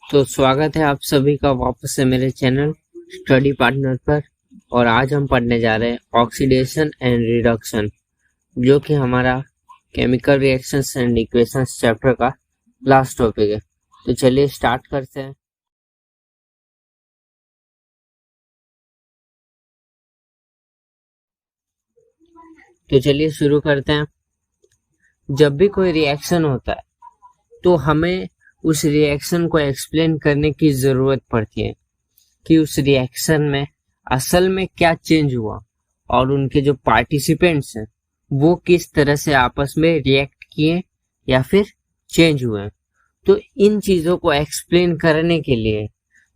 तो स्वागत है आप सभी का वापस से मेरे चैनल स्टडी पार्टनर पर। और आज हम पढ़ने जा रहे हैं ऑक्सीडेशन एंड रिडक्शन, जो कि हमारा chemical reactions and equations chapter का लास्ट टॉपिक है। तो चलिए स्टार्ट करते हैं। तो चलिए शुरू करते हैं। जब भी कोई रिएक्शन होता है तो हमें उस रिएक्शन को एक्सप्लेन करने की जरूरत पड़ती है कि उस रिएक्शन में असल में क्या चेंज हुआ और उनके जो पार्टिसिपेंट्स हैं वो किस तरह से आपस में रिएक्ट किए या फिर चेंज हुए। तो इन चीजों को एक्सप्लेन करने के लिए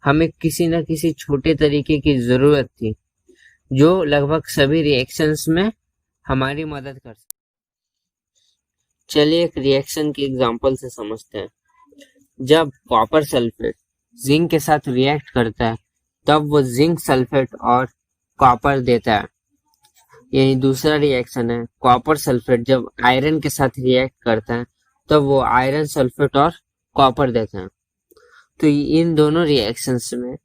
हमें किसी न किसी छोटे तरीके की जरूरत थी जो लगभग सभी रिएक्शंस में हमारी मदद कर सकते। चलिए एक रिएक्शन की एग्जांपल से समझते हैं। जब कॉपर सल्फेट जिंक के साथ रिएक्ट करता है तब वो जिंक सल्फेट और कॉपर देता है। यही दूसरा रिएक्शन है, कॉपर सल्फेट जब आयरन के साथ रिएक्ट करता है तब वो आयरन सल्फेट और कॉपर देता है। तो इन दोनों रिएक्शंस में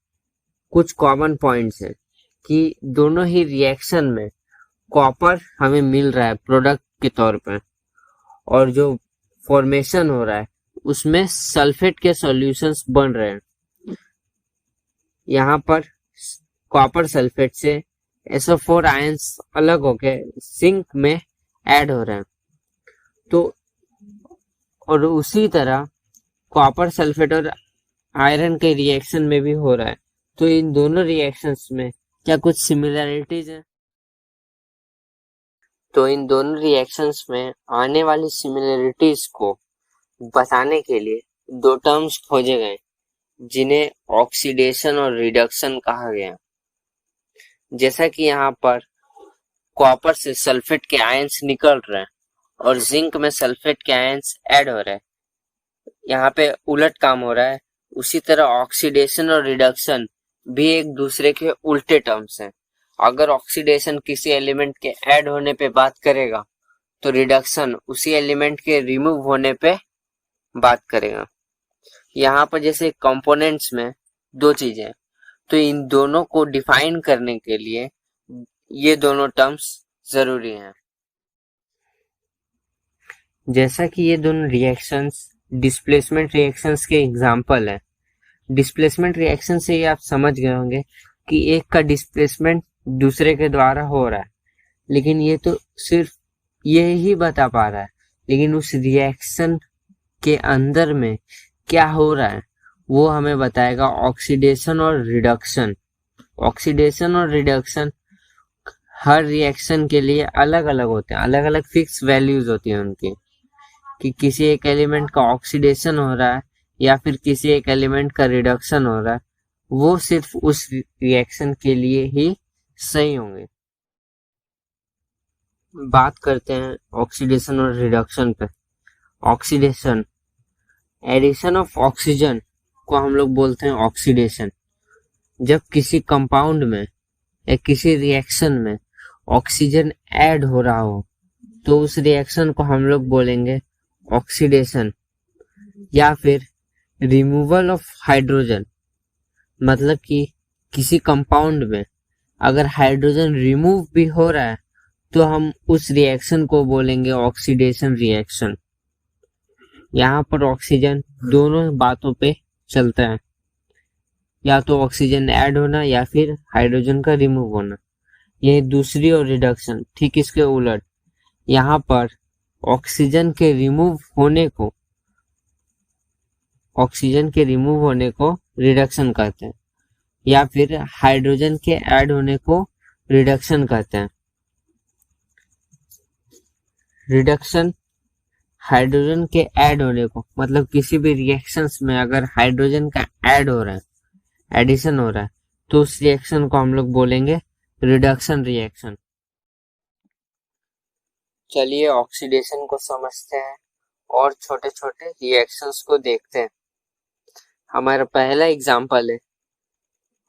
कुछ कॉमन पॉइंट्स हैं कि दोनों ही रिएक्शन में कॉपर हमें मिल रहा है प्रोडक्ट के तौर पर, और जो फॉर्मेशन हो रहा है उसमें सल्फेट के सॉल्यूशंस बन रहे हैं। यहाँ पर कॉपर सल्फेट से SO4 आयंस अलग होके जिंक में ऐड हो रहे हैं। तो और उसी तरह कॉपर सल्फेट और आयरन के रिएक्शन में भी हो रहा है। तो इन दोनों रिएक्शंस में क्या कुछ सिमिलरिटीज हैं? तो इन दोनों रिएक्शंस में आने वाली सिमिलरिटीज को बताने के लिए दो टर्म्स खोजे गए जिन्हें ऑक्सीडेशन और रिडक्शन कहा गया। जैसा कि यहाँ पर कॉपर से सल्फेट के आयंस निकल रहे हैं और जिंक में सल्फेट के आयंस ऐड हो रहे हैं, यहाँ पे उलट काम हो रहा है। उसी तरह ऑक्सीडेशन और रिडक्शन भी एक दूसरे के उल्टे टर्म्स हैं। अगर ऑक्सीडेशन किसी एलिमेंट के ऐड होने पे बात करेगा तो रिडक्शन उसी एलिमेंट के रिमूव होने पे बात करेगा। यहाँ पर जैसे कंपोनेंट्स में दो चीजें हैं, तो इन दोनों को डिफाइन करने के लिए ये दोनों टर्म्स जरूरी हैं। जैसा कि ये दोनों रिएक्शंस डिस्प्लेसमेंट रिएक्शंस के एग्जाम्पल हैं। डिस्प्लेसमेंट रिएक्शन से ही आप समझ गए होंगे कि एक का डिस्प्लेसमेंट दूसरे के द्वारा हो रहा है, लेकिन ये तो सिर्फ ये ही बता पा रहा है, लेकिन उस रिएक्शन के अंदर में क्या हो रहा है वो हमें बताएगा ऑक्सीडेशन और रिडक्शन। ऑक्सीडेशन और रिडक्शन हर रिएक्शन के लिए अलग अलग होते हैं, अलग अलग फिक्स वैल्यूज होती हैं उनकी, कि किसी एक एलिमेंट का ऑक्सीडेशन हो रहा है या फिर किसी एक एलिमेंट का रिडक्शन हो रहा है, वो सिर्फ उस रिएक्शन के लिए ही सही होंगे। बात करते हैं ऑक्सीडेशन और रिडक्शन पे। ऑक्सीडेशन, एडिशन ऑफ ऑक्सीजन को हम लोग बोलते हैं ऑक्सीडेशन। जब किसी कंपाउंड में या किसी रिएक्शन में ऑक्सीजन ऐड हो रहा हो तो उस रिएक्शन को हम लोग बोलेंगे ऑक्सीडेशन। या फिर रिमूवल ऑफ हाइड्रोजन, मतलब कि किसी कंपाउंड में अगर हाइड्रोजन रिमूव भी हो रहा है तो हम उस रिएक्शन को बोलेंगे ऑक्सीडेशन रिएक्शन। यहाँ पर ऑक्सीजन दोनों बातों पे चलता है, या तो ऑक्सीजन ऐड होना या फिर हाइड्रोजन का रिमूव होना। यह दूसरी और रिडक्शन ठीक इसके उलट, यहाँ पर ऑक्सीजन के रिमूव होने को रिडक्शन कहते हैं, या फिर हाइड्रोजन के ऐड होने को रिडक्शन कहते हैं। रिडक्शन हाइड्रोजन के ऐड होने को, मतलब किसी भी रिएक्शंस में अगर हाइड्रोजन का ऐड हो रहा है, एडिशन हो रहा है, तो उस रिएक्शन को हम लोग बोलेंगे रिडक्शन रिएक्शन। चलिए ऑक्सीडेशन को समझते हैं और छोटे छोटे रिएक्शंस को देखते हैं। हमारा पहला एग्जांपल है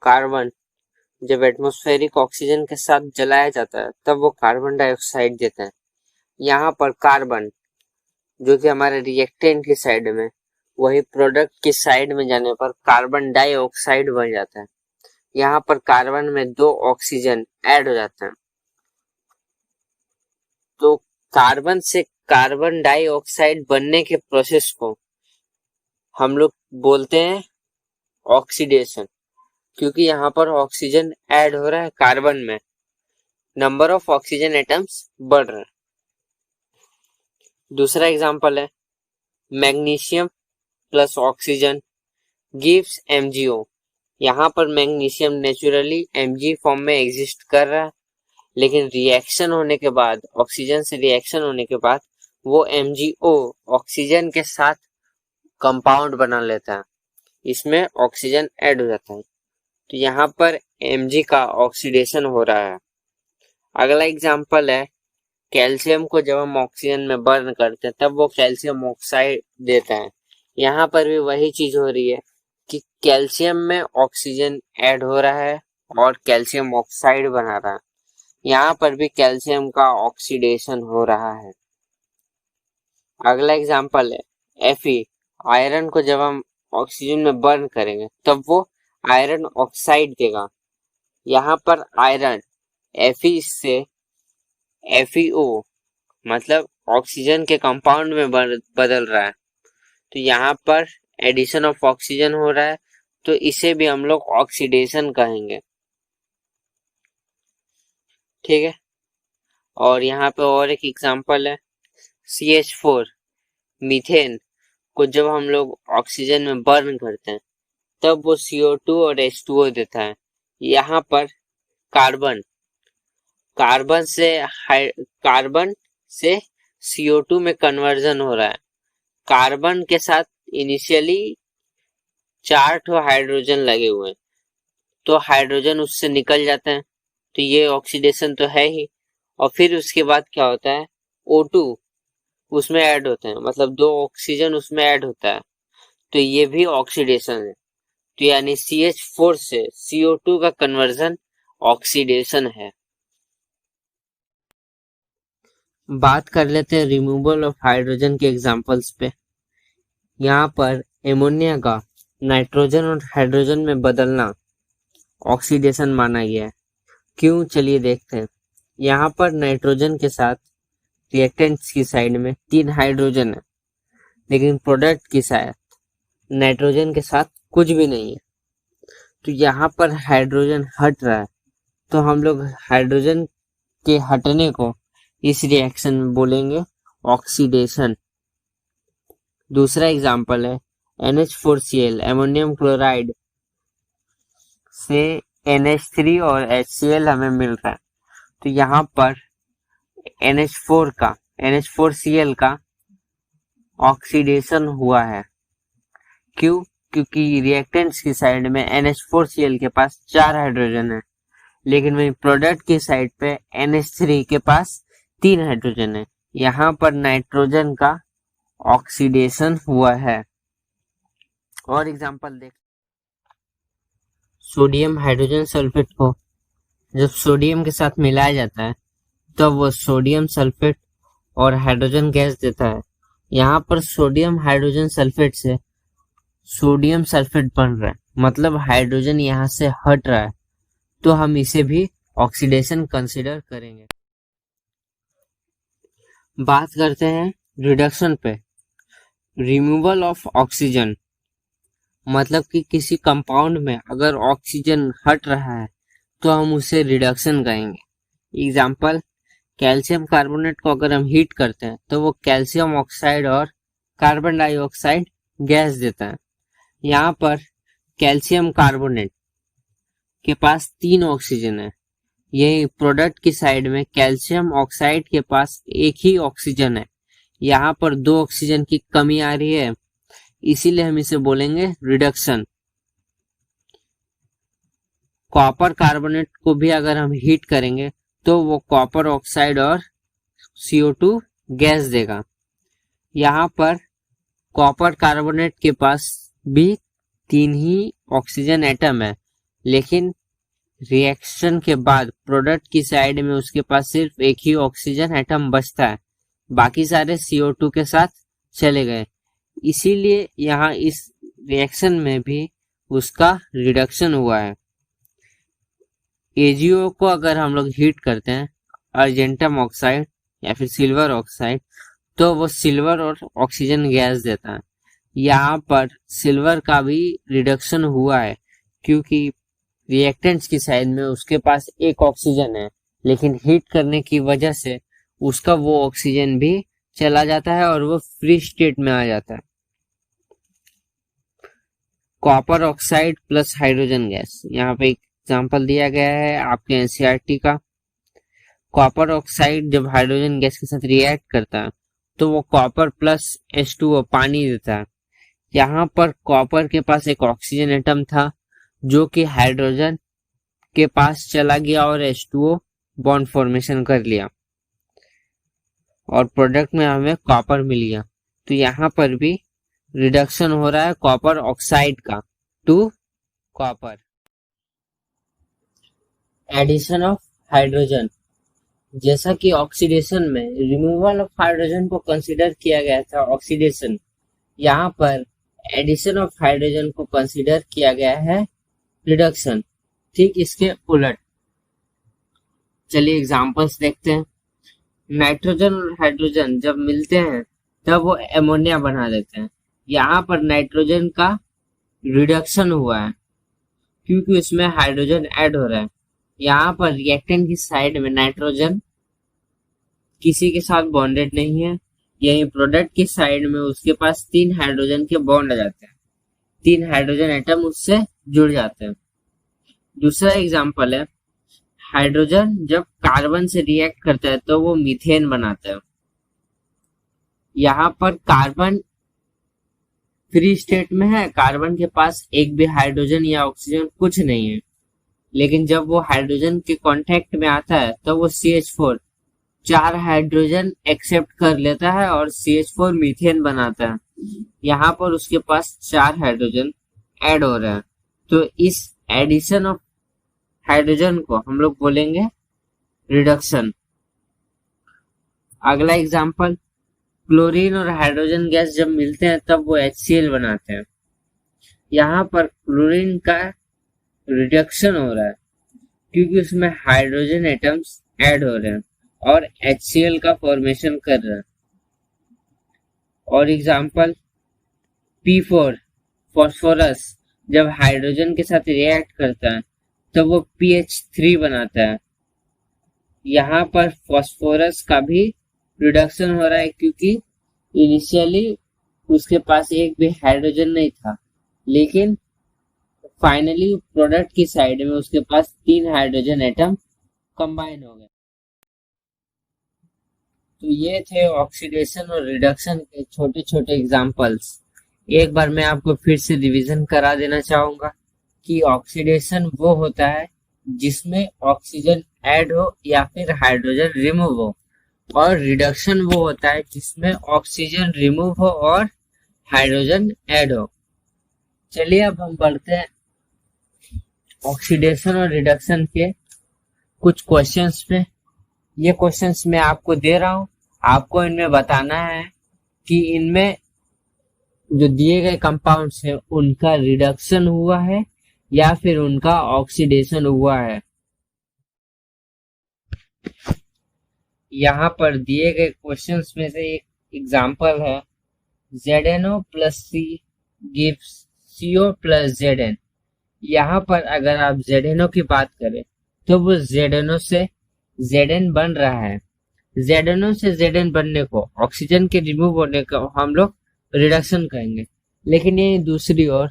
कार्बन। जब एटमॉस्फेरिक ऑक्सीजन के साथ जलाया जाता है तब वो कार्बन डाइऑक्साइड देता है। यहाँ पर कार्बन जो कि हमारे रिएक्टेंट की साइड में, वही प्रोडक्ट की साइड में जाने पर कार्बन डाइऑक्साइड बन जाता है। यहाँ पर कार्बन में 2 ऑक्सीजन ऐड हो जाते हैं, तो कार्बन से कार्बन डाइऑक्साइड बनने के प्रोसेस को हम लोग बोलते हैं ऑक्सीडेशन, क्योंकि यहाँ पर ऑक्सीजन ऐड हो रहा है कार्बन में, नंबर ऑफ ऑक्सीजन एटम्स बढ़ रहा है। दूसरा एग्जांपल है magnesium plus oxygen gives MgO। यहाँ पर मैग्नीशियम नेचुरली Mg फॉर्म में एग्जिस्ट कर रहा है, लेकिन रिएक्शन होने के बाद, ऑक्सीजन से रिएक्शन होने के बाद वो MgO ऑक्सीजन के साथ कंपाउंड बना लेता है, इसमें ऑक्सीजन ऐड हो जाता है, तो यहाँ पर Mg का ऑक्सीडेशन हो रहा है। अगला एग्जांपल है कैल्शियम को जब हम ऑक्सीजन में बर्न करते हैं तब वो कैल्शियम ऑक्साइड देता है। यहाँ पर भी वही चीज हो रही है कि कैल्शियम में ऑक्सीजन ऐड हो रहा है और कैल्शियम ऑक्साइड बना रहा है, यहाँ पर भी कैल्शियम का ऑक्सीडेशन हो रहा है। अगला एग्जांपल है Fe। आयरन को जब हम ऑक्सीजन में बर्न करेंगे तब वो आयरन ऑक्साइड देगा। यहाँ पर आयरन Fe से FeO मतलब ऑक्सीजन के कंपाउंड में बदल रहा है, तो यहाँ पर एडिशन ऑफ ऑक्सीजन हो रहा है, तो इसे भी हम लोग ऑक्सीडेशन कहेंगे। ठीक है, और यहाँ पे और एक एग्जांपल है CH4। मीथेन को जब हम लोग ऑक्सीजन में बर्न करते हैं तब वो CO2 और H2O देता है। यहाँ पर कार्बन से CO2 में कन्वर्जन हो रहा है। कार्बन के साथ इनिशियली 4 हाइड्रोजन लगे हुए हैं, तो हाइड्रोजन उससे निकल जाते हैं, तो ये ऑक्सीडेशन तो है ही। और फिर उसके बाद क्या होता है, O2 उसमें ऐड होते हैं, मतलब 2 ऑक्सीजन उसमें ऐड होता है, तो ये भी ऑक्सीडेशन है। तो यानी CH4 से CO2 का कन्वर्जन ऑक्सीडेशन है। बात कर लेते हैं रिमूवल ऑफ हाइड्रोजन के एग्जांपल्स पे। यहाँ पर एमोनिया का नाइट्रोजन और हाइड्रोजन में बदलना ऑक्सीडेशन माना गया है। क्यों, चलिए देखते हैं। यहाँ पर नाइट्रोजन के साथ रिएक्टेंट्स की साइड में 3 हाइड्रोजन है, लेकिन प्रोडक्ट की साइड नाइट्रोजन के साथ कुछ भी नहीं है, तो यहाँ पर हाइड्रोजन हट रहा है, तो हम लोग हाइड्रोजन के हटने को इस रिएक्शन में बोलेंगे ऑक्सीडेशन। दूसरा एग्जांपल है NH4Cl, एमोनियम क्लोराइड से NH3 और HCl हमें मिल रहा है, तो यहाँ पर NH4Cl का ऑक्सीडेशन हुआ है। क्यों, क्योंकि रिएक्टेंट्स की साइड में NH4Cl के पास 4 हाइड्रोजन है, लेकिन वही प्रोडक्ट की साइड पे NH3 के पास 3 हाइड्रोजन है, यहाँ पर नाइट्रोजन का ऑक्सीडेशन हुआ है। और एग्जांपल देख, सोडियम हाइड्रोजन सल्फेट को जब सोडियम के साथ मिलाया जाता है तब वो सोडियम सल्फेट और हाइड्रोजन गैस देता है। यहाँ पर सोडियम हाइड्रोजन सल्फेट से सोडियम सल्फेट बन रहा है, मतलब हाइड्रोजन यहाँ से हट रहा है, तो हम इसे भी ऑक्सीडेशन कंसीडर करेंगे। बात करते हैं रिडक्शन पे। रिमूवल ऑफ ऑक्सीजन मतलब कि किसी कंपाउंड में अगर ऑक्सीजन हट रहा है तो हम उसे रिडक्शन कहेंगे। एग्जाम्पल, कैल्शियम कार्बोनेट को अगर हम हीट करते हैं तो वो कैल्शियम ऑक्साइड और कार्बन डाइऑक्साइड गैस देता है। यहाँ पर कैल्शियम कार्बोनेट के पास 3 ऑक्सीजन है, यही प्रोडक्ट की साइड में कैल्शियम ऑक्साइड के पास एक ही ऑक्सीजन है, यहाँ पर 2 ऑक्सीजन की कमी आ रही है, इसीलिए हम इसे बोलेंगे रिडक्शन। कॉपर कार्बोनेट को भी अगर हम हीट करेंगे तो वो कॉपर ऑक्साइड और CO2 गैस देगा। यहाँ पर कॉपर कार्बोनेट के पास भी 3 ही ऑक्सीजन एटम है, लेकिन रिएक्शन के बाद प्रोडक्ट की साइड में उसके पास सिर्फ एक ही ऑक्सीजन एटम बचता है, बाकी सारे CO2 के साथ चले गए। इसीलिए यहाँ इस रिएक्शन में भी उसका रिडक्शन हुआ है। AgO को अगर हम लोग हीट करते हैं अर्जेंटम ऑक्साइड या फिर सिल्वर ऑक्साइड, तो वो सिल्वर और ऑक्सीजन गैस देता है। यहाँ पर सिल्वर का भी रिडक्शन हुआ है क्योंकि रिएक्टेंट्स की साइड में उसके पास एक ऑक्सीजन है, लेकिन हीट करने की वजह से उसका वो ऑक्सीजन भी चला जाता है और वो फ्री स्टेट में आ जाता है। Copper oxide plus hydrogen gas, यहाँ पे एग्जांपल दिया गया है आपके एनसीईआरटी का। कॉपर ऑक्साइड जब हाइड्रोजन गैस के साथ रिएक्ट करता है तो वो कॉपर प्लस H2O पानी देता है। यहाँ पर कॉपर के पास एक ऑक्सीजन एटम था जो कि हाइड्रोजन के पास चला गया और H2O बॉन्ड फॉर्मेशन कर लिया और प्रोडक्ट में हमें कॉपर मिल गया। तो यहाँ पर भी रिडक्शन हो रहा है कॉपर ऑक्साइड का to copper. Addition of hydrogen, जैसा कि ऑक्सीडेशन में रिमूवल ऑफ हाइड्रोजन को कंसीडर किया गया था ऑक्सीडेशन, यहाँ पर एडिशन ऑफ हाइड्रोजन को कंसीडर किया गया है रिडक्शन। ठीक इसके उलट चलिए एग्जांपल्स देखते हैं। नाइट्रोजन और हाइड्रोजन जब मिलते हैं तब वो एमोनिया बना देते हैं। यहाँ पर नाइट्रोजन का रिडक्शन हुआ है क्योंकि उसमें हाइड्रोजन ऐड हो रहा है। यहाँ पर रिएक्टेंट की साइड में नाइट्रोजन किसी के साथ बॉन्डेड नहीं है, यही प्रोडक्ट की साइड में उसके पास 3 हाइड्रोजन के बॉन्ड आ जाते हैं, 3 हाइड्रोजन एटम उससे जुड़ जाते हैं। दूसरा एग्जांपल है, हाइड्रोजन जब कार्बन से रिएक्ट करता है तो वो मीथेन बनाता है। यहाँ पर कार्बन फ्री स्टेट में है, कार्बन के पास एक भी हाइड्रोजन या ऑक्सीजन कुछ नहीं है, लेकिन जब वो हाइड्रोजन के कांटेक्ट में आता है तो वो CH4 4 हाइड्रोजन एक्सेप्ट कर लेता है और CH4 मीथेन बनाता है। यहाँ पर उसके पास 4 हाइड्रोजन ऐड हो रहा है। तो इस एडिशन ऑफ हाइड्रोजन को हम लोग बोलेंगे रिडक्शन। अगला एग्जांपल, क्लोरीन और हाइड्रोजन गैस जब मिलते हैं तब वो HCl बनाते हैं। यहाँ पर क्लोरीन का रिडक्शन हो रहा है क्योंकि उसमें हाइड्रोजन एटम्स ऐड हो रहे हैं और HCl का फॉर्मेशन कर रहा है। और एग्जांपल P4 फॉस्फोरस जब हाइड्रोजन के साथ रिएक्ट करता है तो वो PH3 बनाता है। यहाँ पर फॉस्फोरस का भी रिडक्शन हो रहा है क्योंकि इनिशियली उसके पास एक भी हाइड्रोजन नहीं था, लेकिन फाइनली प्रोडक्ट की साइड में उसके पास 3 हाइड्रोजन एटम कंबाइन हो गए। तो ये थे ऑक्सीडेशन और रिडक्शन के छोटे छोटे एग्जांपल्स। एक बार मैं आपको फिर से रिवीजन करा देना चाहूंगा कि ऑक्सीडेशन वो होता है जिसमें ऑक्सीजन ऐड हो या फिर हाइड्रोजन रिमूव हो, और रिडक्शन वो होता है जिसमें ऑक्सीजन रिमूव हो और हाइड्रोजन ऐड हो। चलिए अब हम बढ़ते हैं ऑक्सीडेशन और रिडक्शन के कुछ क्वेश्चंस पे। ये क्वेश्चंस मैं आपको दे रहा हूं, आपको इनमें बताना है कि इनमें जो दिए गए कंपाउंड्स हैं उनका रिडक्शन हुआ है या फिर उनका ऑक्सीडेशन हुआ है। यहाँ पर दिए गए क्वेश्चंस में से एक एग्जांपल है, ZnO plus C gives CO plus Zn। यहाँ पर अगर आप ZnO की बात करें तो वो ZnO से Zn बन रहा है। ZnO से Zn बनने को, ऑक्सीजन के रिमूव होने को हम लोग रिडक्शन कहेंगे। लेकिन ये दूसरी ओर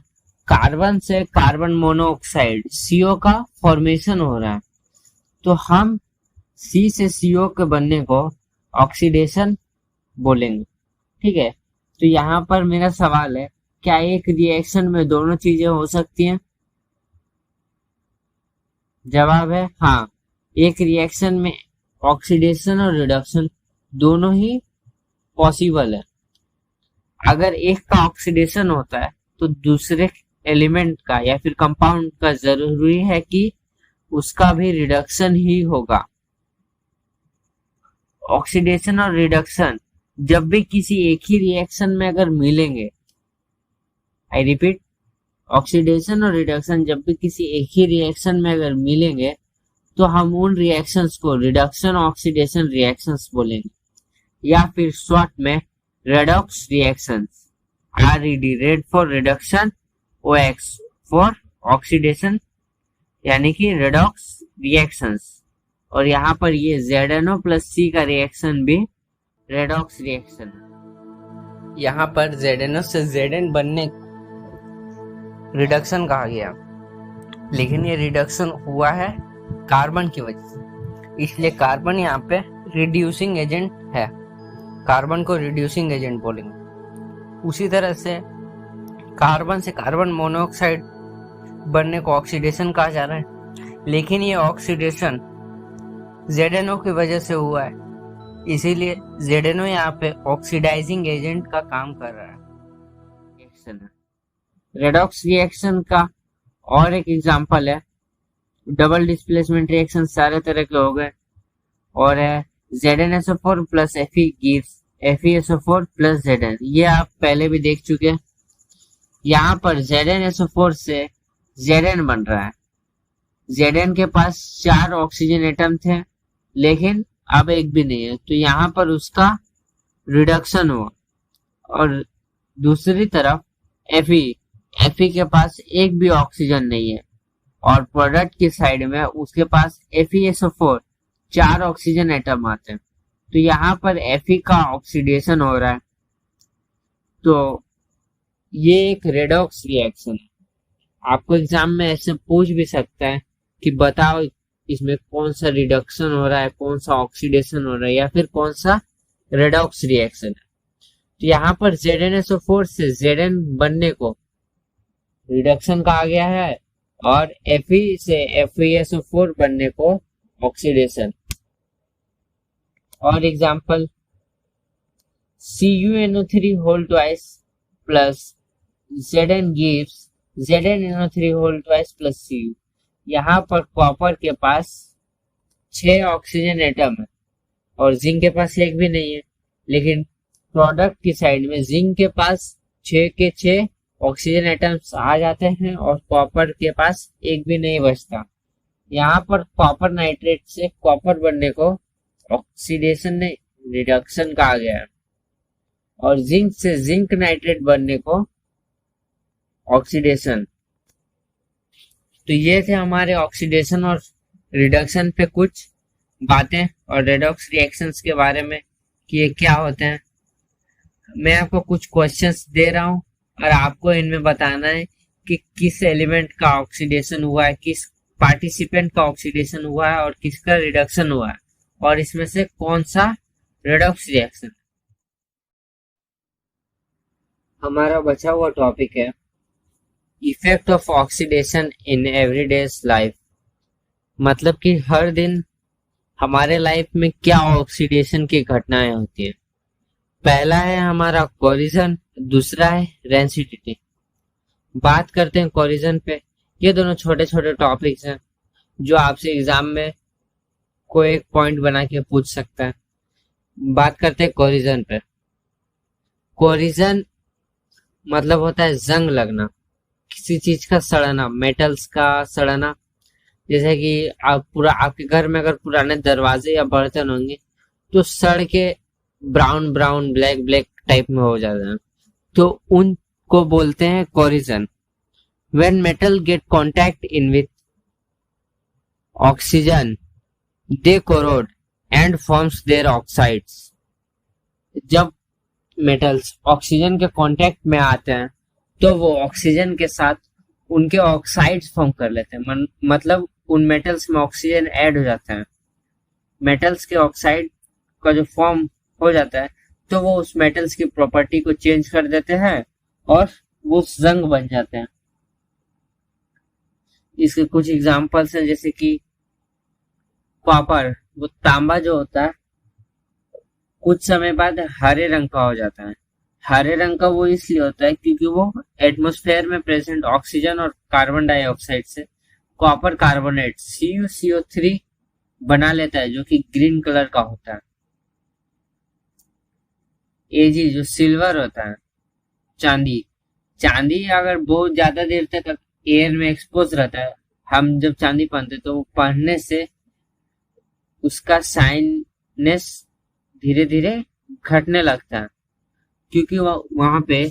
कार्बन से कार्बन मोनोऑक्साइड CO का फॉर्मेशन हो रहा है, तो हम C से CO के बनने को ऑक्सीडेशन बोलेंगे। ठीक है, तो यहाँ पर मेरा सवाल है, क्या एक रिएक्शन में दोनों चीजें हो सकती हैं? जवाब है हाँ, एक रिएक्शन में ऑक्सीडेशन और रिडक्शन दोनों ही पॉसिबल है। अगर एक का ऑक्सीडेशन होता है तो दूसरे एलिमेंट का या फिर कंपाउंड का जरूरी है कि उसका भी रिडक्शन ही होगा। ऑक्सीडेशन और रिडक्शन जब भी किसी एक ही रिएक्शन में अगर मिलेंगे, आई रिपीट, ऑक्सीडेशन और रिडक्शन जब भी किसी एक ही रिएक्शन में अगर मिलेंगे तो हम उन रिएक्शंस को रिडक्शन ऑक्सीडेशन रिएक्शंस बोलेंगे, या फिर शॉर्ट में redox reactions. RED, red for reduction, OX for oxidation, यानी कि रेडॉक्स रिएक्शंस। और यहाँ पर ये ZNO प्लस C का रिएक्शन भी रेडॉक्स रिएक्शन है। यहाँ पर ZNO से ZN बनने रिडक्शन कहा गया, लेकिन ये रिडक्शन हुआ है कार्बन की वजह से, इसलिए कार्बन यहाँ पे रिड्यूसिंग एजेंट है, कार्बन को रिड्यूसिंग एजेंट बोलेंगे। उसी तरह से कार्बन से कार्बन मोनोऑक्साइड बनने को ऑक्सीडेशन कहा जा रहा है, लेकिन ये ऑक्सीडेशन ZNO की वजह से हुआ है, इसीलिए ZNO यहाँ पे ऑक्सीडाइजिंग एजेंट का काम कर रहा है। रेडॉक्स रिएक्शन का और एक एग्जांपल है डबल डिस्प्लेसमेंट रिएक्शन, सारे तरह के हो गए, और है ZnSO4 plus Fe gives FeSO4 plus Zn। ये आप पहले भी देख चुके हैं। यहाँ पर ZnSO4 से Zn बन रहा है। Zn के पास 4 ऑक्सीजन एटम थे, लेकिन अब एक भी नहीं है, तो यहाँ पर उसका रिडक्शन हुआ। और दूसरी तरफ Fe के पास एक भी ऑक्सीजन नहीं है, और प्रोडक्ट की साइड में उसके पास FeSO4 4 ऑक्सीजन एटम आते हैं, तो यहाँ पर Fe का ऑक्सीडेशन हो रहा है। तो ये एक रेडॉक्स रिएक्शन है। आपको एग्जाम में ऐसे पूछ भी सकता है कि बताओ इसमें कौन सा रिडक्शन हो रहा है, कौन सा ऑक्सीडेशन हो रहा है, या फिर कौन सा रेडॉक्स रिएक्शन है। तो यहाँ पर ZnSO4 से Zn बनने को रिडक्शन कहा गया है, और Fe से FeSO4 बनने को ऑक्सीडेशन। और example CuNO3 whole twice plus Zn gives ZnNO3 whole twice plus Cu। यहाँ पर कॉपर के पास 6 ऑक्सीजन एटम है और जिंक के पास एक भी नहीं है, लेकिन प्रोडक्ट की साइड में जिंक के पास 6 के 6 ऑक्सीजन एटम्स आ जाते हैं और कॉपर के पास एक भी नहीं बचता। यहाँ पर कॉपर नाइट्रेट से कॉपर बनने को ऑक्सीडेशन ने रिडक्शन कहा गया है, और जिंक से जिंक नाइट्रेट बनने को ऑक्सीडेशन। तो ये थे हमारे ऑक्सीडेशन और रिडक्शन पे कुछ बातें और रेडॉक्स रिएक्शंस के बारे में कि ये क्या होते हैं। मैं आपको कुछ क्वेश्चंस दे रहा हूँ और आपको इनमें बताना है कि किस एलिमेंट का ऑक्सीडेशन हुआ है, किस पार्टिसिपेंट का ऑक्सीडेशन हुआ है और किसका रिडक्शन हुआ है, और इसमें से कौन सा रेडॉक्स रिएक्शन। हमारा बचा हुआ टॉपिक है effect of oxidation in everyday life, मतलब कि हर दिन हमारे लाइफ में क्या ऑक्सीडेशन की घटनाएं होती है। पहला है हमारा कोरिजन, दूसरा है रेंसिडिटी। बात करते हैं कोरिजन पे। ये दोनों छोटे छोटे टॉपिक्स हैं जो आपसे एग्जाम में कोई एक पॉइंट बना के पूछ सकता है। बात करते हैं कोरिजन पे। कोरिजन मतलब होता है जंग लगना, किसी चीज का सड़ना, मेटल्स का सड़ना। जैसे कि आपके घर में अगर पुराने दरवाजे या बर्तन होंगे तो सड़ के brown brown black black type में हो जाते हैं, तो उनको बोलते हैं corrosion. When metal get contact in with oxygen they corrode and forms their oxides. जब मेटल्स ऑक्सीजन के कांटेक्ट में आते हैं तो वो ऑक्सीजन के साथ उनके ऑक्साइड्स फॉर्म कर लेते हैं, मतलब उन मेटल्स में ऑक्सीजन ऐड हो जाता है। मेटल्स के ऑक्साइड का जो फॉर्म हो जाता है तो वो उस मेटल्स की प्रॉपर्टी को चेंज कर देते हैं और वो जंग बन जाते हैं। इसके कुछ एग्जांपल्स हैं, जैसे कि कॉपर, वो तांबा जो होता है कुछ समय बाद हरे रंग का हो जाता है। हरे रंग का वो इसलिए होता है क्योंकि वो एटमॉस्फेयर में प्रेजेंट ऑक्सीजन और कार्बन डाइऑक्साइड से कॉपर कार्बोनेट CuCO3 बना लेता है, जो कि ग्रीन कलर का होता है। Ag जो सिल्वर होता है, चांदी, चांदी अगर बहुत ज्यादा देर तक एयर में एक्सपोज रहता है, हम जब चांदी पहनते तो पहनने से उसका शाइननेस धीरे धीरे घटने लगता है, क्योंकि वहां पे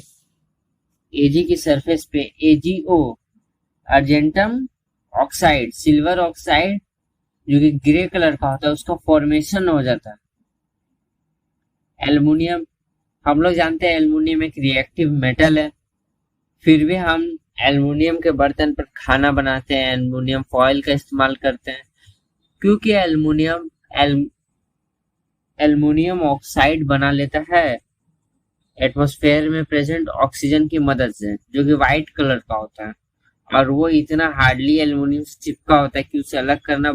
एजी की सरफेस पे AgO argentum oxide, silver oxide जो कि ग्रे कलर का होता है, उसका फॉर्मेशन हो जाता है। एल्युमिनियम, हम लोग जानते हैं एल्युमिनियम एक रिएक्टिव मेटल है, फिर भी हम एल्युमिनियम के बर्तन पर खाना बनाते हैं, एल्युमिनियम फॉयल का इस्तेमाल करते हैं, क्योंकि एल्युमिनियम ऑक्साइड बना लेता है एटमॉस्फेयर में प्रेजेंट ऑक्सीजन की मदद से, जो कि व्हाइट कलर का होता है, और वो इतना हार्डली एल्युमिनियम से चिपका होता है कि उसे अलग करना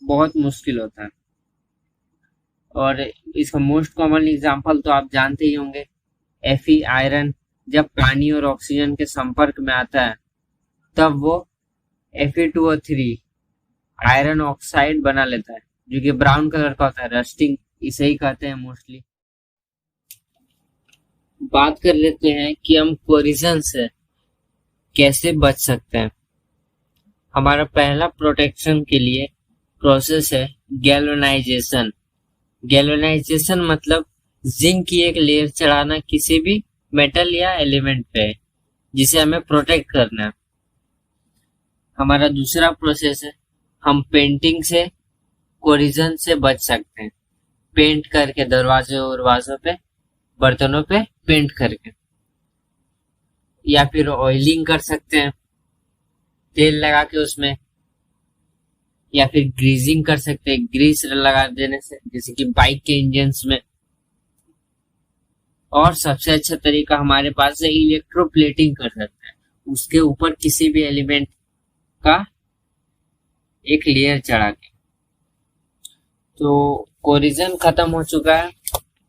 बहुत मुश्किल होता है। और इसका मोस्ट कॉमन एग्जांपल तो आप जानते ही होंगे, Fe आयरन जब पानी और ऑक्सीजन के संपर्क में आता है तब वो Fe2O3 आयरन ऑक्साइड बना लेता है, जो कि ब्राउन कलर का होता है, रस्टिंग इसे ही कहते हैं मोस्टली। बात कर लेते हैं कि हम कोरिजन से कैसे बच सकते हैं। हमारा पहला प्रोटेक्शन के लिए प्रोसेस है गैल्वेनाइजेशन। गैल्वेनाइजेशन मतलब जिंक की एक लेयर चढ़ाना किसी भी मेटल या एलिमेंट पे, जिसे हमें प्रोटेक्ट करना है। हमारा दूसरा प्रोसेस है, हम पेंटिंग से कोरिजन से बच सकते हैं, पेंट करके दरवाजों पे, बर्तनों पे पेंट करके, या फिर ऑयलिंग कर सकते हैं तेल लगा के उसमें, या फिर ग्रीजिंग कर सकते हैं ग्रीस लगा देने से, जैसे कि बाइक के इंजन्स में। और सबसे अच्छा तरीका हमारे पास है इलेक्ट्रोप्लेटिंग कर सकते हैं, उसके ऊपर किसी भी एलिमेंट का एक लेयर चढ़ा के। तो कोरिजन खत्म हो चुका है,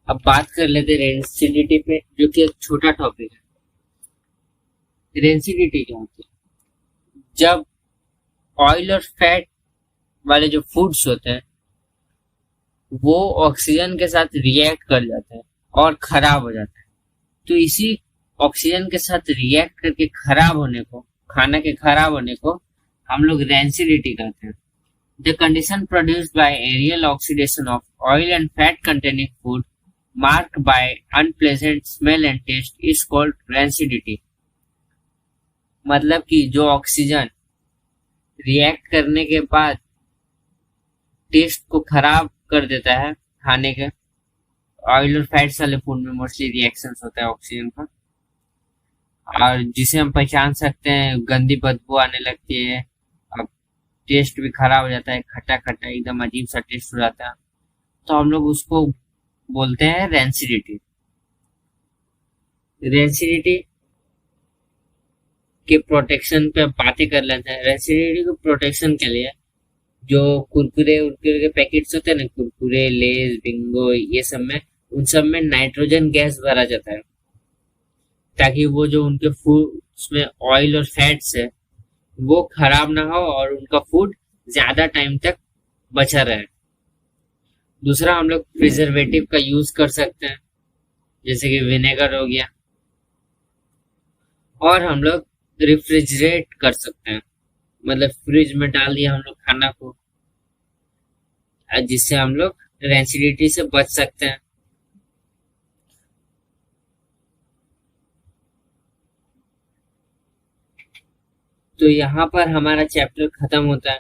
अब बात कर लेते हैं रेंसिडिटी पे, जो कि एक छोटा टॉपिक है। रेंसिडिटी क्या होती है? जब ऑयल और फैट वाले जो फूड्स होते हैं वो ऑक्सीजन के साथ रिएक्ट कर जाते हैं और खराब हो जाते हैं, तो इसी ऑक्सीजन के साथ रिएक्ट करके खराब होने को, खाना के खराब होने को हम लोग रेंसिडिटी कहते हैं। The condition produced by aerial oxidation of oil and fat containing food marked by unpleasant smell and taste is called rancidity. मतलब कि जो ऑक्सीजन रिएक्ट करने के बाद टेस्ट को खराब कर देता है खाने के, ऑयल और फैट्स वाले फूड में मोस्टली रिएक्शंस होता है ऑक्सीजन का, और जिसे हम पहचान सकते हैं, गंदी बदबू आने लगती है, अब टेस्ट भी खराब हो जाता है, खट्टा खट्टा एकदम अजीब सा टेस्ट हो जाता है, तो हम लोग उसको बोलते हैं रेंसिडिटी। रेंसिडिटी के प्रोटेक्शन पे बातें कर लेते हैं। रेंसिडिटी को प्रोटेक्शन के लिए जो कुरकुरे उरकुरे के पैकेट्स होते हैं ना, कुरकुरे, लेज, बिंगो, ये सब में, उन सब में नाइट्रोजन गैस भरा जाता है, ताकि वो जो उनके फूड में ऑयल और फैट्स है वो खराब ना हो और उनका फूड ज्यादा टाइम तक बचा रहे। दूसरा, हम लोग प्रिजर्वेटिव का यूज कर सकते हैं, जैसे कि विनेगर हो गया, और हम लोग रेफ्रिजरेट कर सकते हैं, मतलब फ्रिज में डाल दिया हम लोग खाना को, जिससे हम लोग रेंसिडिटी से बच सकते हैं। तो यहाँ पर हमारा चैप्टर खत्म होता है,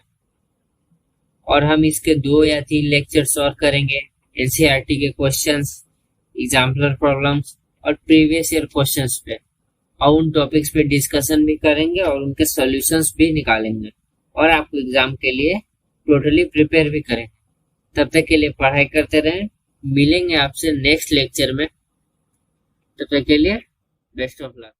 और हम इसके 2 या 3 लेक्चर्स और करेंगे एनसीईआरटी के क्वेश्चंस, एग्जाम्पलर प्रॉब्लम्स और प्रीवियस ईयर क्वेश्चंस पे, और उन टॉपिक्स पे डिस्कशन भी करेंगे और उनके सॉल्यूशंस भी निकालेंगे, और आपको एग्जाम के लिए टोटली प्रिपेयर भी करेंगे। तब तक के लिए पढ़ाई करते रहें, मिलेंगे आपसे नेक्स्ट लेक्चर में, तब तक के लिए बेस्ट ऑफ लक।